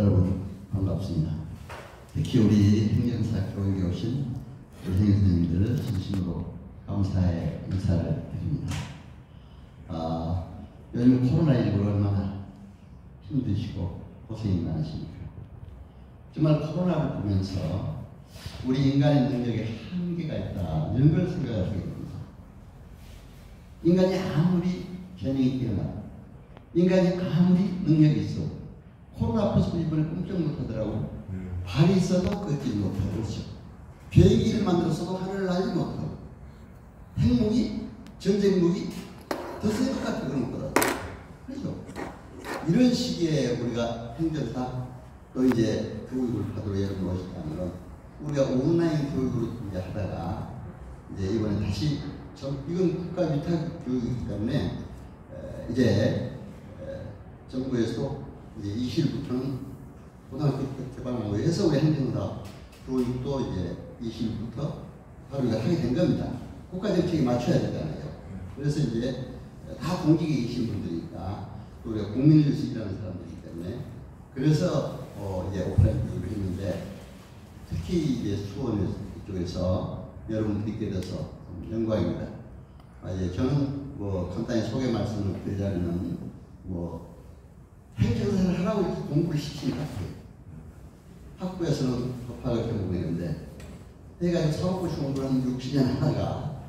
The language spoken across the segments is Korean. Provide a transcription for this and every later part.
여러분 반갑습니다. 특히 우리 행정사 교육에 오신 우리 행정선생님들을 진심으로 감사의 인사를 드립니다. 요즘 코로나19로 얼마나 힘드시고 고생이 많으십니까? 정말 코로나를 보면서 우리 인간의 능력에 한계가 있다, 이런 걸 생각하게 됩니다. 인간이 아무리 재능이 뛰어나고 인간이 아무리 능력이 있어 코로나 앞에서 이번에 꼼짝 못하더라고. 발이 있어도 걷지 못하고, 그렇죠. 비행기를 만들었어도 하늘을 날지 못하고, 핵무기, 전쟁무기 더 센 것 같아, 그런 거다. 그렇죠. 이런 시기에 우리가 행정사 또 이제 교육을 받으러 여러분 오셨다면, 우리가 온라인 교육으로 이제 하다가 이제 이번에 다시 이건 국가 위탁 교육이기 때문에 이제 정부에서 이제 20일부터는 고등학교 개방하고 해서 우리 행정사 교육도 이제 20일부터 바로 하게 된 겁니다. 국가 정책에 맞춰야 되잖아요. 그래서 이제 다 공직에 계신 분들이니까 우리가 국민의식이라는 사람들이기 때문에 그래서 이제 오프라인 교육을 했는데 특히 이제 수원 쪽에서 여러분들이 있게 돼서 영광입니다. 이제 저는 뭐 간단히 소개 말씀을 드리자면 행정사를 하라고 이렇게 공부를 시키는 학교예요. 학부에서는 법학을 전공했는데 해가지고 사법고시 공부를 한 60년 하다가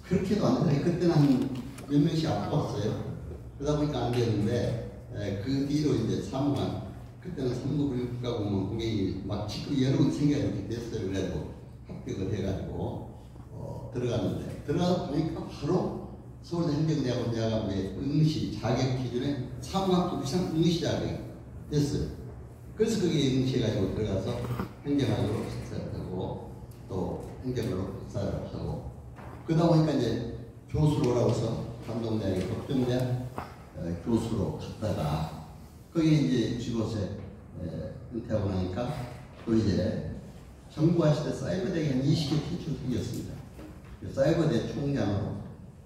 그렇게도 안 되더니 그때는 한 몇 명씩 안 뽑았어요. 그러다 보니까 안 되는데 그 뒤로 이제 사무관, 그때는 상무부리 국가공무원 공익이 막 직급이 여러 군 생겨서 이렇게 됐어요. 그래도 합격을 해가지고 들어갔는데 들어가서 보니까 바로 서울대 행정대학원 대학가 응시 자격 기준에 사무학도 비상 응시 자격이 됐어요. 그래서 거기에 응시해가지고 들어가서 행정학으로 석사를 하고 또 행정으로 박사를 하고 그러다 보니까 이제 교수로 오라고 해서 감동대학의 법정대학 교수로 갔다가 거기에 이제 지도세 은퇴하고 나니까 또 이제 정부하실 때 사이버대학에 한 20개 티처가 생겼습니다. 사이버대 총장으로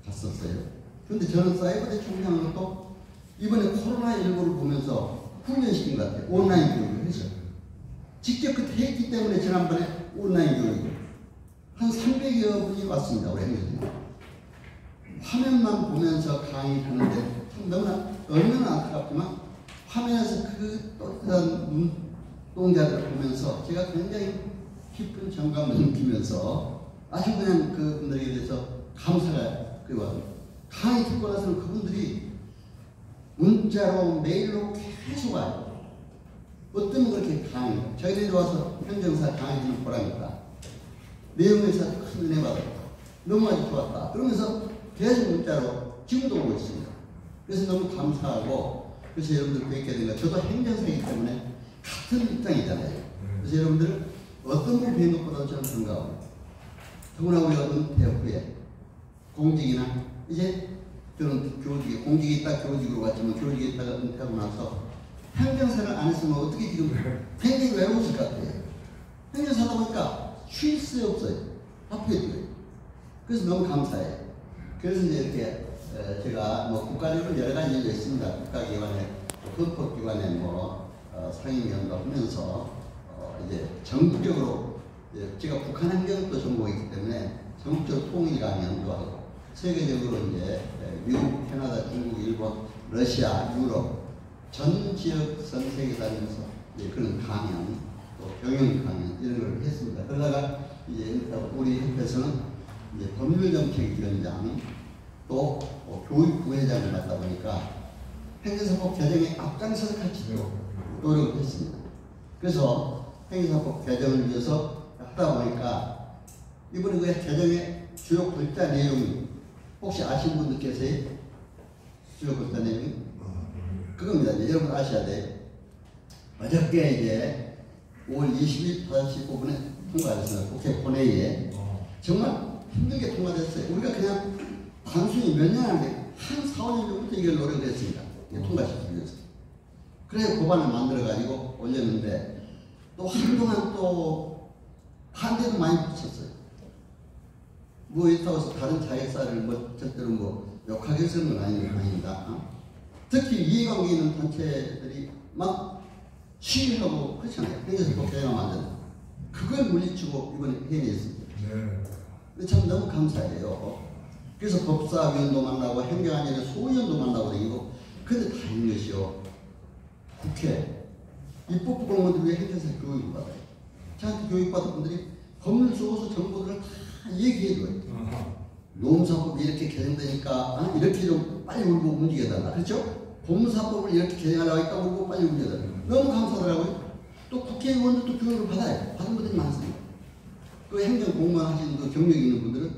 갔었어요. 그런데 저는 사이버대 총장으로 또 이번에 코로나19를 보면서 훈련시킨 것 같아요. 온라인 교육을 해서. 직접 그때 했기 때문에 지난번에 온라인 교육을. 한 300여 분이 왔습니다. 우리 행정님. 화면만 보면서 강의하는데 참 너무나 얼마나 안타깝지만 화면에서 그 또렷한 눈동자들을 보면서 제가 굉장히 깊은 정감을 느끼면서 아주 그냥 그분들에 대해서 감사가 그리고 강의 듣고 나서는 그분들이 문자로 메일로 계속 와요. 어떤 분 그렇게 강의 저희들이 와서 행정사 강의 좀 보라니까 내용에서 큰 은혜 받았다. 너무 아주 좋았다. 그러면서 계속 문자로 지금도 오고 있습니다. 그래서 너무 감사하고 그래서 여러분들 뵙게 된 거 저도 행정사이기 때문에 같은 입장이잖아요. 그래서 여러분들 어떤 분 뵙는 것보다 저는 반가워요. 더구나 우리가 은퇴 후에 공직이나 이제 저는 교직에 공직에 있다 교직으로 갔지만 교직에 있다가 은퇴하고 나서 행정사를 안 했으면 어떻게 지금 행정이 왜 없을 것 같아요. 행정사다 보니까 쉴 새 없어요. 바쁘게 돼요. 그래서 너무 감사해요. 그래서 이제 이렇게 제가 뭐 국가적으로 여러 가지 일도 있습니다. 국가기관에 헌법기관에 상임위원도 하면서 이제 정부적으로 제가 북한 행정도 전공이기 때문에 전국적 통일 강연도 하고 세계적으로 이제 미국, 캐나다, 중국, 일본, 러시아, 유럽 전 지역 전 세계 다니면서 이제 그런 강연, 또 경영 강연 이런 걸 했습니다. 그러다가 이제 우리 협회에서는 이제 법률정책위원장 또 교육부 회장을 맡다 보니까 행정사법 개정에 앞장서서 같이 노력을 했습니다. 그래서 행정사법 개정을 위해서 하다 보니까 이번에 그 개정의 주요 글자 내용이 혹시 아시는 분들 계세요? 주요 글자 내용이? 그겁니다. 이제 여러분 아셔야 돼. 어저께 이제 5월 20일 5시 5분에 통과됐습니다. 국회 본회의에. 정말 힘들게 통과됐어요. 우리가 그냥 단순히 몇 년 안에 한 4, 5년 전부터 이걸 노력을 했습니다. 통과시키기 위해서. 그래서 법안을 만들어가지고 올렸는데 또 한동안 또 반대도 많이 붙였어요. 뭐 이렇다고 해서 다른 자격사를 절대로 욕하게 쓰는 건 아닙니다. 특히 이해관계 있는 단체들이 막 시위하고 그렇잖아요. 행정사법 개정하면 안 된다. 그걸 물리치고 이번에 해냈습니다. 네. 참 너무 감사해요. 그래서 법사위원도 만나고 행정안전위 소위원도 만나고 다니고 근데 다른 것이요. 국회 입법부 공무원들 왜 행정사 교육을 받아요? 저한테 교육받은 분들이 법률 써서 정보들을 다 얘기해줘요. 노무사법이 이렇게 개정되니까 이렇게 좀 빨리 울고 움직여야 된다. 그렇죠? 법무사법을 이렇게 개정하려고 하니까 울고 빨리 움직여야 된다. 너무 감사하더라고요. 또 국회의원들도 교육을 받아요. 받은 분들이 많습니다. 그 행정 공무원 하시는 그 경력이 있는 분들은.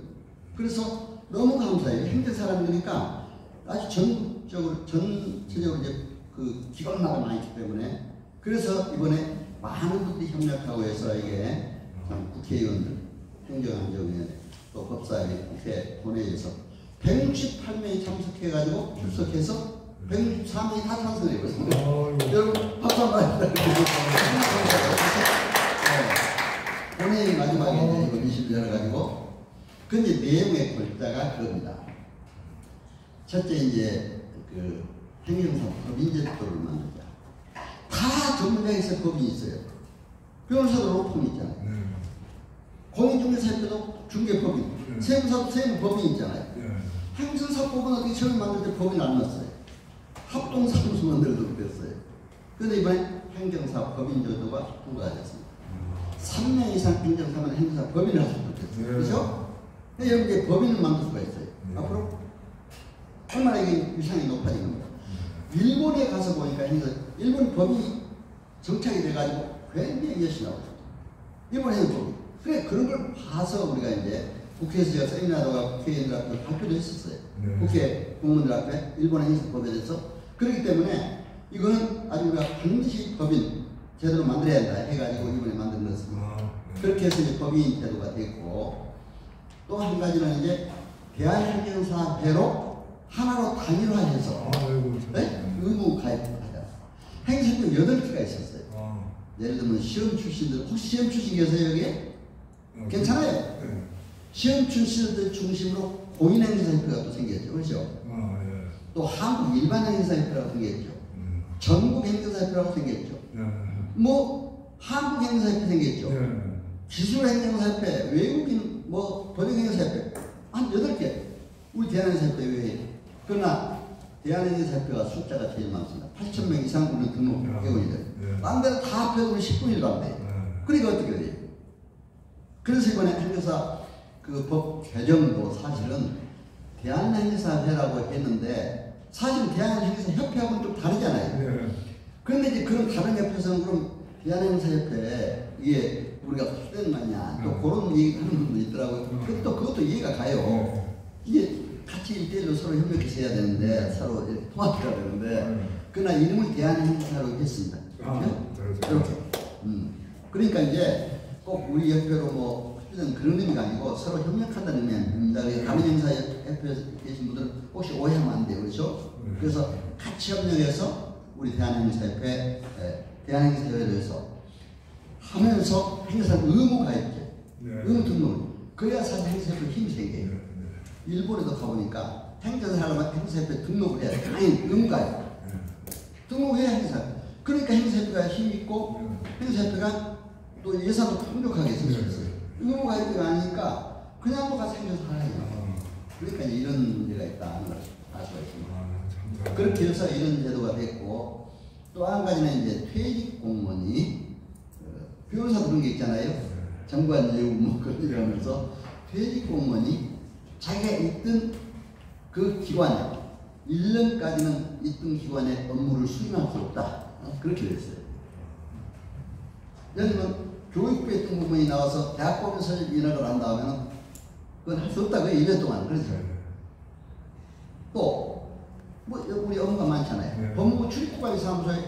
그래서 너무 감사해요. 행정 사람이니까 아주 전체적으로 이제 그 기관마다 많이 있기 때문에 그래서 이번에 많은 분들이 협력하고 해서 이게 국회의원들, 행정안전위원회, 또 법사위, 국회 본회의에서 168명이 참석해가지고 출석해서 164명이 다 찬성을 해버렸습니다. 여러분 박수 한번 해주세요. 본회의 마지막에 이거 미신을 열어가지고 근데 내용의 골자가 그겁니다. 첫째 이제 그 행정사 법인제도를 만들자. 다 전문가에서 법인이 있어요. 변호사도 로펌이 있잖아요. 공인중개사협회도 중개법인, 세무사도 세무법인 있잖아요. 행정사법은 어떻게 처음 만들 때 법인 안 넣었어요. 합동사무소 만들어도 그랬어요. 그런데 이번에 행정사 법인제도가 통과가 됐습니다. 3년 이상 행정사면 행정사 법인을 할 수도 있겠어요. 그렇죠? 여러분 이제 법인을 만들 수가 있어요. 앞으로 얼마나 이게 위상이 높아진 겁니다. 일본에 가서 보니까 일본 법이 정착이 돼가지고 굉장히 열심히 나오죠. 일본 행정법이. 그래 그런 걸 봐서 우리가 이제 국회에서 제가 세미나도가 국회의원들 앞에 발표도 했었어요. 국회 공무원들 앞에 일본 행정법에 대해서. 그렇기 때문에 이거는 아주 우리가 반드시 법인 제대로 만들어야 한다 해가지고 이번에 만든 것입니다. 그렇게 해서 이제 법인 제도가 됐고 또 한 가지는 이제 대한행정사회로 하나로 단일화해서 네? 의무 가입하자. 행정사협회 8개가 있었어요. 예를 들면 시험 출신들 혹시 시험 출신 계세요 여기에? 괜찮아요. 시험 출신들 중심으로 공인행정사협회가 또 생겼죠. 그렇죠? 또 한국 일반행정사협회라고 생겼죠. 전국행정사협회라고 생겼죠. 뭐 한국행정사협회 생겼죠. 기술행정사협회, 외국인 뭐 번역행정사협회 한 8개. 우리 대한행정사협회 외에. 그러나 대한행정사협회가 숫자가 제일 많습니다. 8,000명 이상 우리 등록 회원이들. 딴 데는 다 합해도 10분일도 안 돼요. 그러니까 어떻게 돼요? 그래서 이번에 행정사 그 법 개정도 사실은 대한행정사회라고 했는데 사실은 대한행정사협회하고는 좀 다르잖아요. 그런데 이제 그런 다른 협회에서는 그럼 대한행정사협회 이게 우리가 수된 맞냐 또 그런 얘기하는 분도 있더라고요. 그것도 이해가 가요. 이게 같이 1대1로 서로 협력해서 해야 되는데 서로 통합해야 되는데 그러나 이름을 대한행정사로 했습니다. 이렇게. 그러니까 이제 꼭 우리 협회로 뭐 그런 의미가 아니고 서로 협력한다는 의미입니다. 다른 행사협회에서 계신 분들은 혹시 오해하면 안 돼요. 그렇죠? 그래서 같이 협력해서 우리 대한행사협회, 대한행사협회에서 하면서 행사 의무 가입제, 의무 등록. 그래야 사실 행사협회 힘이 생겨요. 일본에도 가보니까 행사를 하려면 행사협회 등록을 해야 돼. 당연히 의무 가입. 등록해야 행사. 그러니까 행사협회가 힘이 있고 행사협회가 또 예산도 풍족하게 있어요. 의무 가입이 아니니까 그냥 뭐 가서 행사 살아요. 그러니까 이런 문제가 있다는 걸 알 수가 있습니다. 그렇게 해서 이런 제도가 됐고 또 한 가지는 이제 퇴직 공무원이 변호사 그런 게 있잖아요. 정관 예우 뭐 그런 일 하면서 퇴직 공무원이 자기가 있던 그 기관에 1년까지는 있던 기관에 업무를 수행할 수 없다. 그렇게 됐어요. 예를 들면 교육부에 있던 공무원이 나와서 대학법에서 일을 한다 하면 그건 할 수 없다. 그 1년 동안. 그렇죠. 또 뭐 우리 업무가 많잖아요. 법무부 출입국관리 사무소에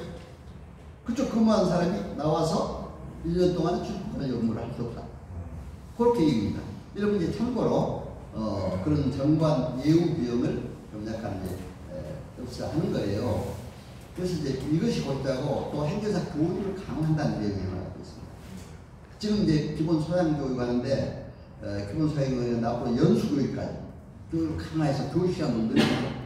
그쪽 근무한 사람이 나와서 1년 동안 출입국관리 업무를 할 수 없다. 그렇게 얘기입니다. 여러분 이제 참고로 그런 정관 예우 비용을 좀 약간 이제 하는 거예요. 그래서 이제 이것이 골자고 또 행정사 교육을 강화한다는 내용이 나오고 있습니다. 지금 이제 기본 소양 교육하는데 기본 소양 교육은 앞으로 연수 교육까지 교육을 강화해서 교육 시간을 늘리고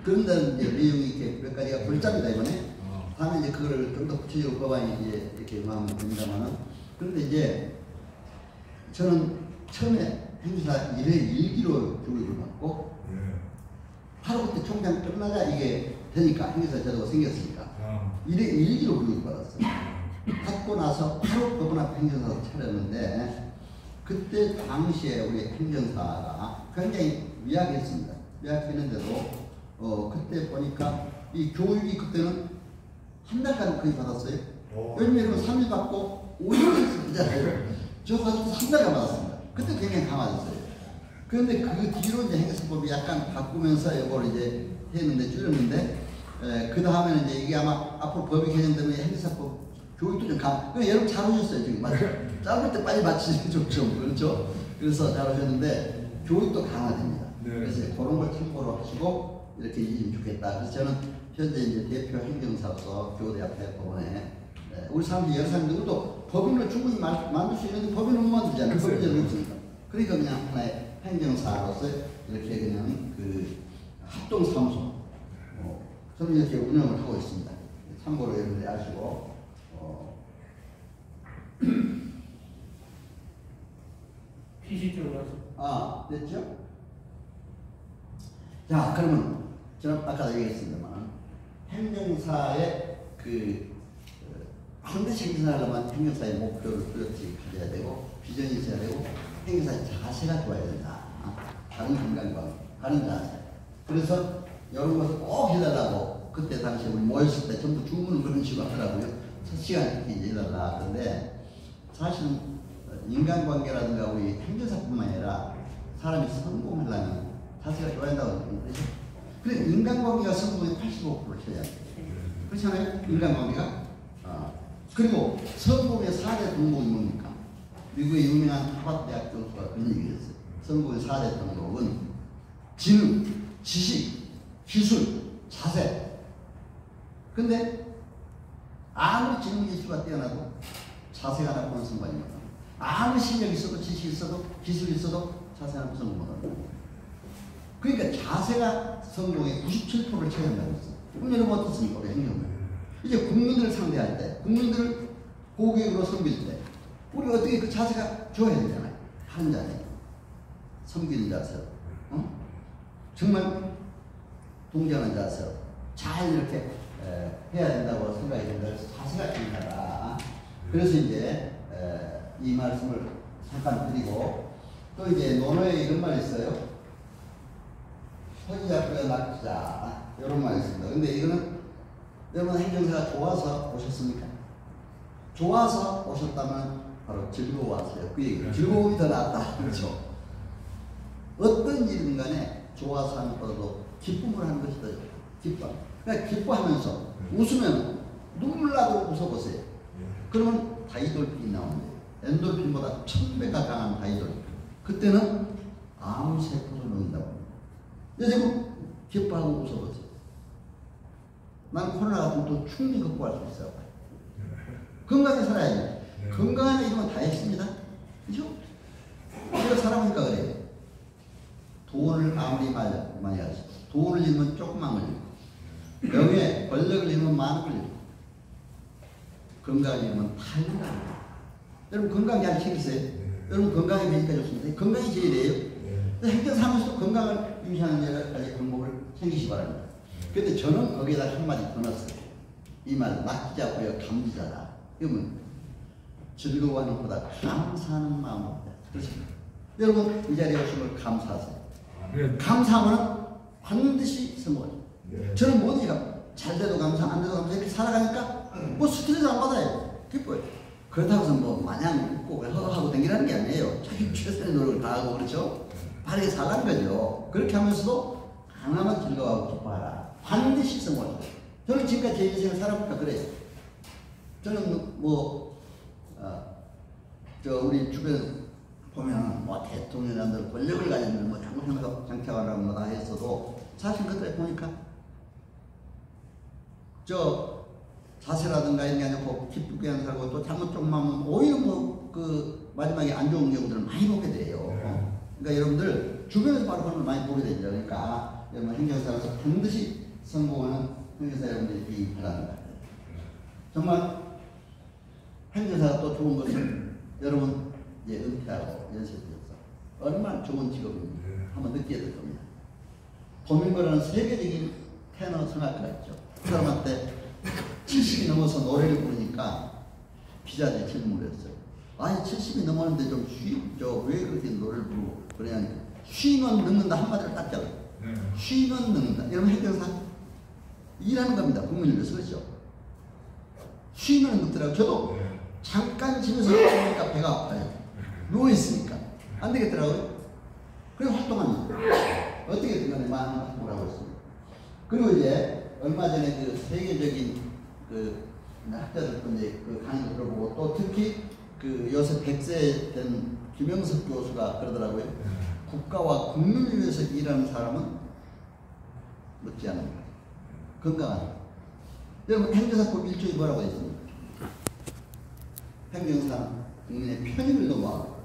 그런다는 이제 내용이 이렇게 몇 가지가 골자입니다 이번에. 다음에 이제 그거를 좀 더 구체적으로 법안이 이제 이렇게 하면 됩니다만은, 그런데 이제 저는 처음에 행사 1회 1기로 교육을 받고, 바로 그때 총장 끝나자 이게 되니까, 행사 제도가 생겼으니까, 1회 1기로 교육을 받았어요. 받고 나서 바로 법원 앞에 행정사로 차렸는데, 그때 당시에 우리 행정사가 굉장히 미약했습니다. 미약했는데도, 그때 보니까 이 교육이 그때는 한 달간 거의 받았어요. 왜냐면 3일 받고 5일 했잖아요. 저 가서 3달간 받았습니다. 그때 굉장히 강화됐어요. 그런데 그 뒤로 이제 행사법이 약간 바꾸면서 이걸 이제 했는데, 줄였는데, 그 다음에는 이제 이게 아마 앞으로 법이 개정되면 행사법 교육도 좀 그러니까 여러분 잘 오셨어요, 지금. 맞죠? 짧을 때 빨리 마치는 좀, 그렇죠? 그래서 잘 오셨는데, 교육도 강화됩니다. 네. 그래서 그런 걸 참고로 하시고, 이렇게 이기면 좋겠다. 그래서 저는 현재 이제 대표 행정사로서 교대 앞에 법원에, 우리 사람들이 여러 사람들, 우리도 법인을 충분히 만들 수 있는데, 법인을 못 만들잖아요. 법인제는 없으니까. 그러니까 그냥 하나의 행정사로서 이렇게 그냥 그 합동사무소, 저는 이렇게 운영을 하고 있습니다. 참고로 여러분들이 아시고, PC 쪽으로 가서. 됐죠? 자, 그러면 저는 아까도 얘기했습니다만, 행정사의 반드시 행정하려면 행정사의 목표를 뚜렷이 가져야 되고, 비전이 있어야 되고, 행정사의 자세가 좋아야 된다. 다른 인간과 다른 자세. 그래서 이런 것을 꼭 해달라고, 그때 당시에 우리 모였을 때 전부 주문을 그런 식으로 하더라고요. 첫 시간 이렇게 해달라. 그런데 사실은 인간관계라든가 우리 행정사뿐만 아니라 사람이 성공하려면 자세가 좋아야 한다고 그러죠. 그래, 인간관계가 성공의 85%를 쳐야 돼요. 그렇잖아요? 인간관계가. 그리고 성공의 4대 덕목이 뭡니까? 미국의 유명한 하버드 대학 교수가 그런 얘기를 했어요. 성공의 4대 덕목은 지능, 지식, 기술, 자세. 근데 아무리 지능 기술가 뛰어나도 자세가 나쁘면 성공이 못합니다. 아무리 실력이 있어도, 지식이 있어도, 기술이 있어도 자세가 나쁘면 성공 못합니다. 그러니까 자세가 성공의 97%를 차지한다고 했어요. 그럼 여러분 어떻습니까? 우리 행정은. 이제 국민들을 상대할 때, 국민들을 고객으로 섬길 때, 우리 어떻게 그 자세가 좋아야 되잖아요. 하는 자세. 섬기는 자세. 정말 동정하는 자세. 잘 이렇게 해야 된다고 생각이 된다. 그래서 자세가 중요하다. 그래서 이제 이 말씀을 잠깐 드리고, 또 이제 논어에 이런 말이 있어요. 서기자부여 낙자. 이런 말이 있습니다. 근데 이거는 여러분 행정사가 좋아서 오셨습니까? 좋아서 오셨다면 바로 즐거워하세요. 그 얘기예요. 즐거움이 더 낫다. 그렇죠? 어떤 일인 간에 좋아서 하는 것보다도 기쁨을 하는 것이 더 좋아요. 기쁨. 그러니까 기뻐하면서 웃으면 눈물 나도 웃어보세요. 그러면 다이돌핀이 나오는데 엔돌핀보다 1000배가 강한 다이돌핀. 그때는 암 세포를 넣는다고. 지금 기뻐하고 웃어보세요. 난 코로나 같은 또 충분히 극복할 수 있어요. 건강하게 살아야지. 건강하게 이러면 다 했습니다. 그죠? 우리가 살아보니까 그래요. 돈을 아무리 많이 하지. 돈을 잃으면 조금만 걸리고, 명예, 권력을 잃으면 많은 걸리고, 건강을 잃으면 다 잃는다. 여러분 건강 잘 챙기세요. 여러분 건강이 되니까 좋습니다. 건강이 제일이에요. 행정사무소도 건강을 유지하는 여러 가지 방법을 챙기시 바랍니다. 그런데 저는 거기에다 한마디 더 넣었어요. 이 말, 낙자고요 감사다. 그러면 즐거워하는 것보다 감사하는 마음으로. 그렇습니다. 여러분 이 자리에 오신 걸 감사하세요. 감사하면 반드시 성공해요. 저는 뭐니까 잘 돼도 감사, 안 돼도 감사 이렇게 살아가니까 뭐 스트레스 안 받아요. 기뻐요. 그렇다고 해서 뭐 마냥 웃고 하고 다니라는 게 아니에요. 자기 최선의 노력을 다하고 그렇죠. 바르게 살라는 거죠. 그렇게 하면서도 하나만 즐거워하고 기뻐하라. 반드시 성공해요. 저는 지금까지 제 인생을 살아보니까 그래요. 저는 우리 주변 보면 뭐 대통령들 권력을 가진 뭐 장관하고 장차관하고 뭐 다 했어도 사실 그때 보니까 자세라든가 이런 게 아니고 기쁘게 하는 살고 또 잘못 조금만 하면 오히려 그 마지막에 안 좋은 경우들을 많이 보게 돼요. 그러니까 여러분들 주변에서 바로 그런 걸 많이 보게 되죠. 그러니까 여러분 행정사로서 반드시 성공하는 행정사 여러분들이 바랍니다. 정말 행정사가 또 좋은 것은 여러분 이제 은퇴하고 연세드려서 얼마나 좋은 직업인지 한번 느끼게 될 겁니다. 범인거라는 세계적인 테너 성악가가 있죠. 그 사람한테 70이 넘어서 노래를 부르니까 기자들이 질문을 했어요. 아니 70이 넘었는데 좀 왜 그렇게 노래를 부르고 그러냐니까 쉬는 넣는다 한마디를 딱 잡아요. 쉬는 넣는다. 여러분 행정사 일하는 겁니다. 국민을 위해서 그렇죠. 쉬는 넣더라고요. 저도 잠깐 집에서 나오니까 배가 아파요. 누워있으니까 안 되겠더라고요. 그래서 활동합니다. 어떻게든 간에 많은 활동을 하고 있습니다. 그리고 이제 얼마 전에 그 세계적인 그 학자들 이제 그 강의를 들어보고 또 특히 그 요새 100세 된 김영석 교수가 그러더라고요. 국가와 국민을 위해서 일하는 사람은 못지 않은 거예요. 건강한. 여러분 행정사법 1조에 뭐라고 있습니까? 행정사는 국민의 편익을 도모하고